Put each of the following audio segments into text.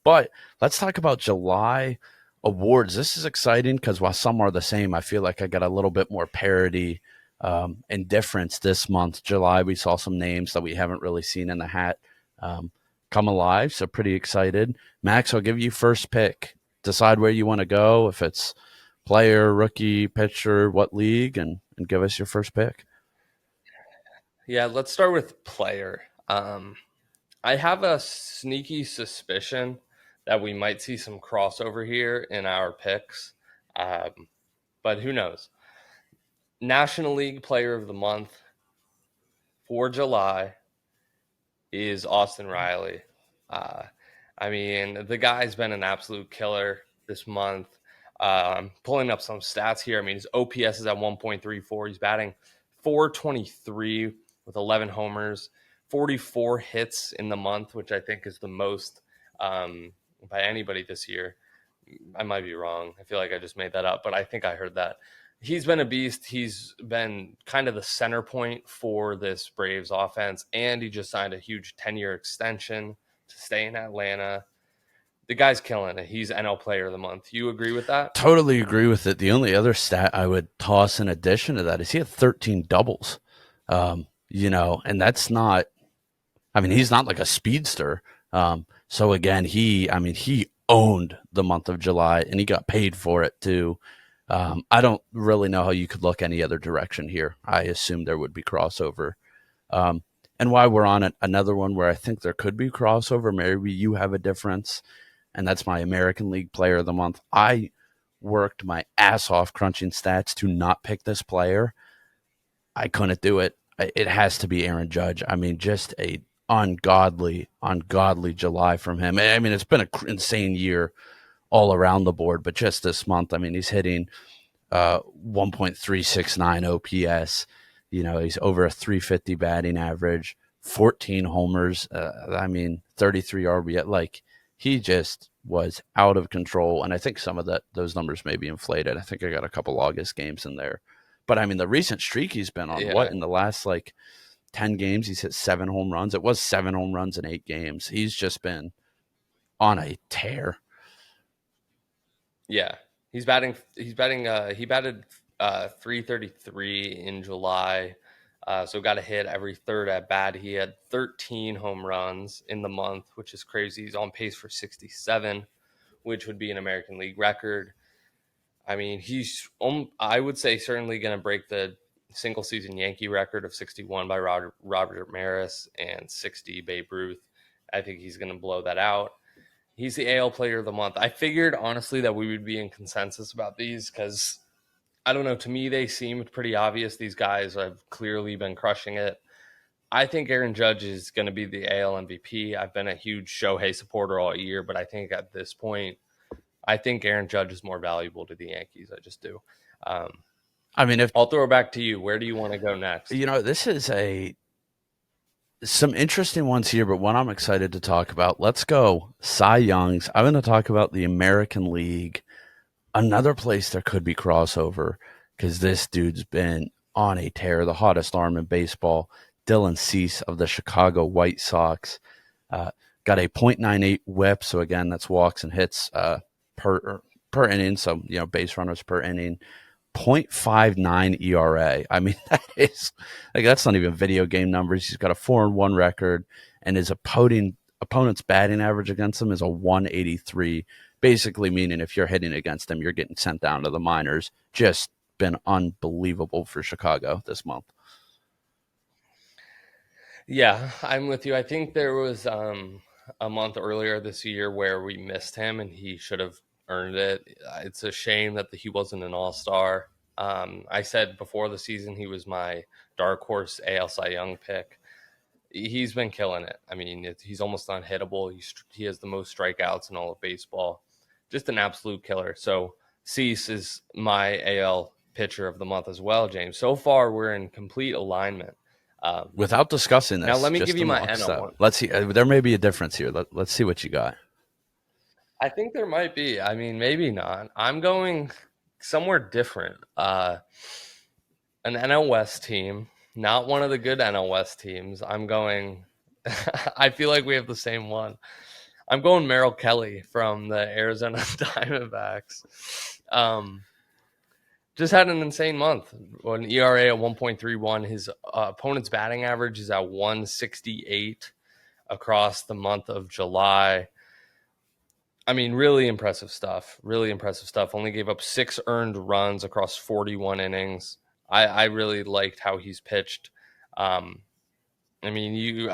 But let's talk about July awards. This is exciting because while some are the same, I feel like I got a little bit more parity and difference this month. July, we saw some names that we haven't really seen in the hat um, come alive. So pretty excited. Max, I'll give you first pick. Decide where you want to go. If it's player, rookie, pitcher, what league, and give us your first pick. Yeah, let's start with player. I have a sneaky suspicion that we might see some crossover here in our picks, um, but who knows? National League Player of the Month for July is Austin Riley. Uh, I mean, the guy's been an absolute killer this month. Pulling up some stats here. I mean, his OPS is at 1.34. He's batting 423 with 11 homers, 44 hits in the month, which I think is the most by anybody this year. I might be wrong. I feel like I just made that up, but I think I heard that. He's been a beast. He's been kind of the center point for this Braves offense, and he just signed a huge 10-year extension to stay in Atlanta. The guy's killing it. He's NL Player of the Month. You agree with that? Totally agree with it. The only other stat I would toss in addition to that is he had 13 doubles. And that's not, I mean, he's not like a speedster. So again, he owned the month of July and he got paid for it too. I don't really know how you could look any other direction here. I assume there would be crossover. And while we're on it, another one where I think there could be crossover, maybe you have a difference, and that's my American League Player of the Month. I worked my ass off crunching stats to not pick this player. I couldn't do it. It has to be Aaron Judge. I mean, just a ungodly July from him. I mean, it's been an insane year all around the board, but just this month, I mean, he's hitting 1.369 OPS. He's over a 350 batting average, 14 homers. 33 RBI. Like, he just was out of control. And I think some of those numbers may be inflated. I think I got a couple August games in there. But I mean, the recent streak he's been on, Yeah. in the last 10 games, he's hit 7 home runs. It was 7 home runs in 8 games. He's just been on a tear. Yeah. He batted 333 in July. So got a hit every third at bat. He had 13 home runs in the month, which is crazy. He's on pace for 67, which would be an American League record. I mean, he's, I would say, certainly going to break the single season Yankee record of 61 by Robert Maris and 60 Babe Ruth. I think he's going to blow that out. He's the AL Player of the Month. I figured, honestly, that we would be in consensus about these because, I don't know, to me, they seemed pretty obvious. These guys have clearly been crushing it. I think Aaron Judge is going to be the AL MVP. I've been a huge Shohei supporter all year, but I think at this point, I think Aaron Judge is more valuable to the Yankees. I just do. If I'll throw it back to you. Where do you want to go next? This is some interesting ones here, but one I'm excited to talk about. Let's go Cy Youngs. I'm going to talk about the American League. Another place there could be crossover because this dude's been on a tear, the hottest arm in baseball. Dylan Cease of the Chicago White Sox got a .98 WHIP. So again, that's walks and hits per inning. So base runners per inning. 0.59 ERA. I mean, that's not even video game numbers. He's got a 4-1 record, and his opponent's batting average against him is a 183. Basically meaning if you're hitting against him, you're getting sent down to the minors. Just been unbelievable for Chicago this month. Yeah, I'm with you. I think there was a month earlier this year where we missed him and he should have earned it. It's a shame that he wasn't an all-star. I said before the season he was my dark horse AL Cy Young pick. He's been killing it. I mean, he's almost unhittable. He has the most strikeouts in all of baseball. Just an absolute killer. So Cease is my AL pitcher of the month as well, James. So far, we're in complete alignment. Without discussing this, now let me give you my NL one. Let's see. There may be a difference here. Let's see what you got. I think there might be. I mean, maybe not. I'm going somewhere different. An NL West team, not one of the good NL West teams. I'm going. I feel like we have the same one. I'm going Merrill Kelly from the Arizona Diamondbacks. Um, just had an insane month. An ERA at 1.31. His opponent's batting average is at 168 across the month of July. I mean, really impressive stuff. Really impressive stuff. Only gave up 6 earned runs across 41 innings. I really liked how he's pitched. Um, I mean,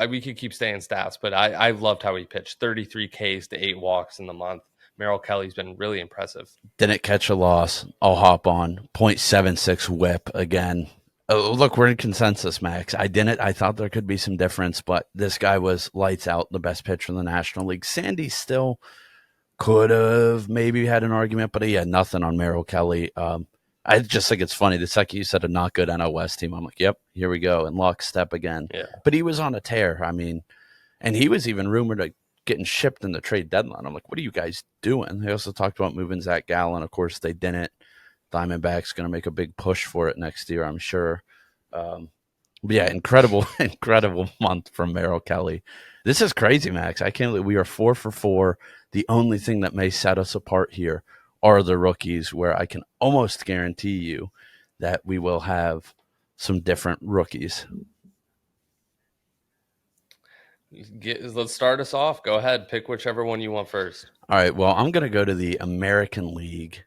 we could keep saying stats, but I loved how he pitched. 33 Ks to 8 walks in the month. Merrill Kelly's been really impressive. Didn't catch a loss. I'll hop on. 0.76 whip again. Oh, look, we're in consensus, Max. I didn't. I thought there could be some difference, but this guy was lights out, the best pitcher in the National League. Sandy still could have maybe had an argument, but he had nothing on Merrill Kelly. I just think it's funny. The second you said a not good NL West team, I'm like, yep, here we go. And lockstep again. Yeah. But he was on a tear. I mean, and he was even rumored to getting shipped in the trade deadline. I'm like, what are you guys doing? They also talked about moving Zach Gallen. Of course, they didn't. Diamondbacks going to make a big push for it next year, I'm sure. Um, but yeah, incredible, incredible month from Merrill Kelly. This is crazy, Max. I can't believe we are 4 for 4. The only thing that may set us apart here are the rookies, where I can almost guarantee you that we will have some different rookies. Let's start us off. Go ahead. Pick whichever one you want first. All right. Well, I'm going to go to the American League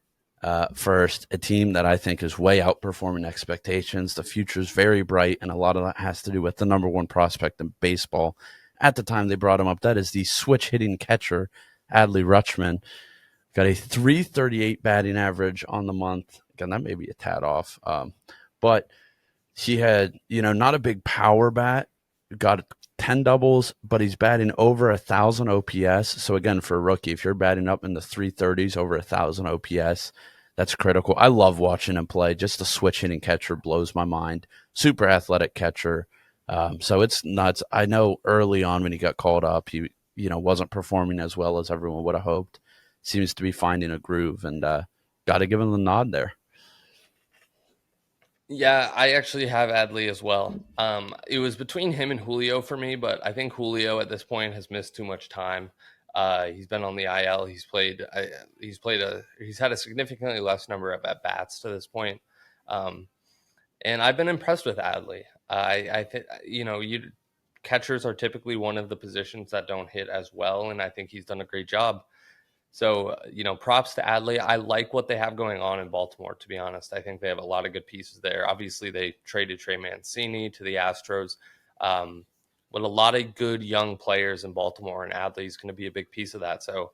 first, a team that I think is way outperforming expectations. The future is very bright, and a lot of that has to do with the number one prospect in baseball at the time they brought him up. That is the switch hitting catcher, Adley Rutschman. Got a 338 batting average on the month. Again, that may be a tad off. But he had, not a big power bat, got 10 doubles, but he's batting over 1,000 OPS. So again, for a rookie, if you're batting up in the 330s over 1,000 OPS, that's critical. I love watching him play. Just the switch hitting catcher blows my mind. Super athletic catcher. So it's nuts. I know early on when he got called up, he wasn't performing as well as everyone would have hoped. Seems to be finding a groove, and got to give him the nod there. Yeah, I actually have Adley as well. It was between him and Julio for me, but I think Julio at this point has missed too much time. He's been on the IL. He's had a significantly less number of at bats to this point, um, and I've been impressed with Adley. I think you catchers are typically one of the positions that don't hit as well, and I think he's done a great job. So, props to Adley. I like what they have going on in Baltimore, to be honest. I think they have a lot of good pieces there. Obviously, they traded Trey Mancini to the Astros. With a lot of good young players in Baltimore, and Adley's going to be a big piece of that. So,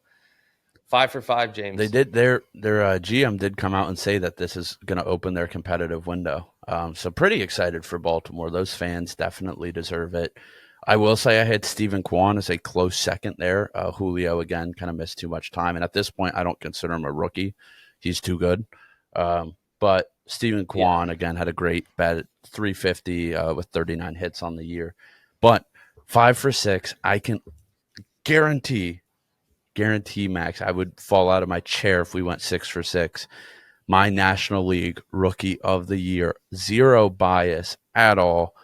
5 for 5, They James. did their GM did come out and say that this is going to open their competitive window. So pretty excited for Baltimore. Those fans definitely deserve it. I will say I had Stephen Kwan as a close second there. Julio again kind of missed too much time, and at this point, I don't consider him a rookie. He's too good. But Stephen Yeah. Kwan again had a great bat at 350 with 39 hits on the year. But 5 for 6, I can guarantee Max, I would fall out of my chair if we went 6 for 6. My National League Rookie of the Year, zero bias at all.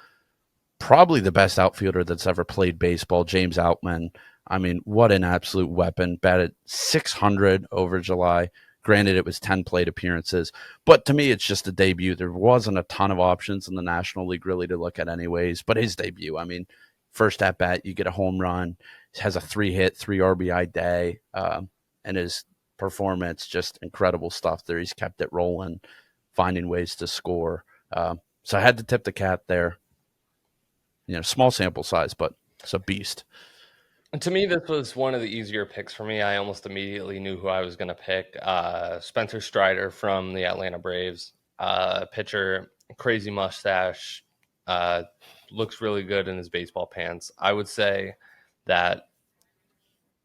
Probably the best outfielder that's ever played baseball, James Outman. I mean, what an absolute weapon. Batted 600 over July. Granted, it was 10 plate appearances, but to me, it's just a debut. There wasn't a ton of options in the National League really to look at, anyways. But his debut, I mean, first at bat, you get a home run, has a 3-hit, 3 RBI day, and his performance, just incredible stuff there. He's kept it rolling, finding ways to score. So I had to tip the cap there. Small sample size, but it's a beast. To me, this was one of the easier picks for me. I almost immediately knew who I was going to pick. Spencer Strider from the Atlanta Braves, pitcher, crazy mustache, uh, looks really good in his baseball pants. I would say that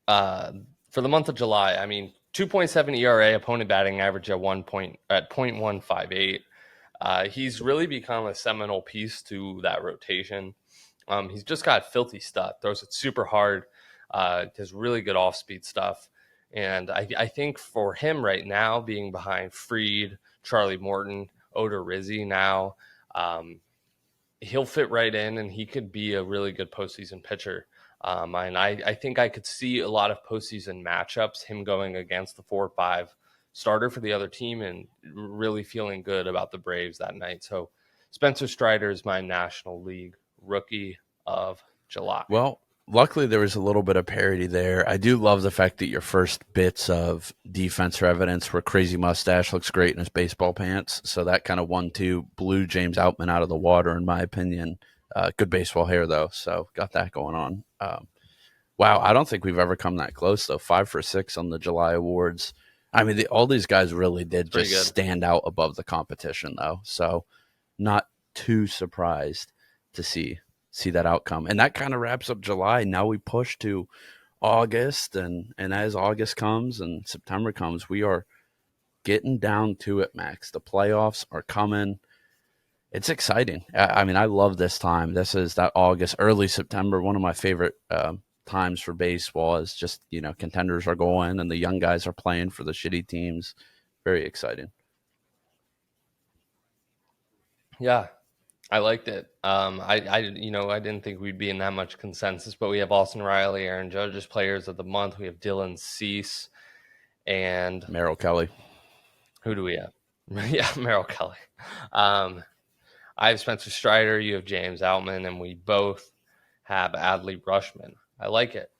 uh, for the month of July, I mean, 2.7 ERA, opponent batting average at 0.158. He's really become a seminal piece to that rotation. He's just got filthy stuff, throws it super hard, does really good off speed stuff. And I think for him right now, being behind Freed, Charlie Morton, Oda Rizzi now, he'll fit right in and he could be a really good postseason pitcher. And I think I could see a lot of postseason matchups, him going against the 4 or 5 starter for the other team and really feeling good about the Braves that night. So Spencer Strider is my National League Rookie of July. Well, luckily there was a little bit of parity there. I do love the fact that your first bits of defense or evidence were Crazy Mustache looks great in his baseball pants. So that kind of 1-2 blew James Outman out of the water, in my opinion. Good baseball hair, though. So got that going on. Wow, I don't think we've ever come that close, though. 5 for 6 on the July awards. I mean, all these guys really did It's pretty just good. stand out above the competition, though. So not too surprised to see that outcome. And that kind of wraps up July. Now we push to August, and as August comes and September comes, we are getting down to it, Max. The playoffs are coming. It's exciting. I mean, I love this time. This is that August, early September. One of my favorite times for baseball is just, contenders are going and the young guys are playing for the shitty teams. Very exciting. Yeah, I liked it. I didn't think we'd be in that much consensus, but we have Austin Riley, Aaron Judge as players of the month. We have Dylan Cease, and Merrill Kelly. who do we have? Yeah, Merrill Kelly. Um, I have Spencer Strider. You have James Outman, and we both have Adley Rushman. I like it.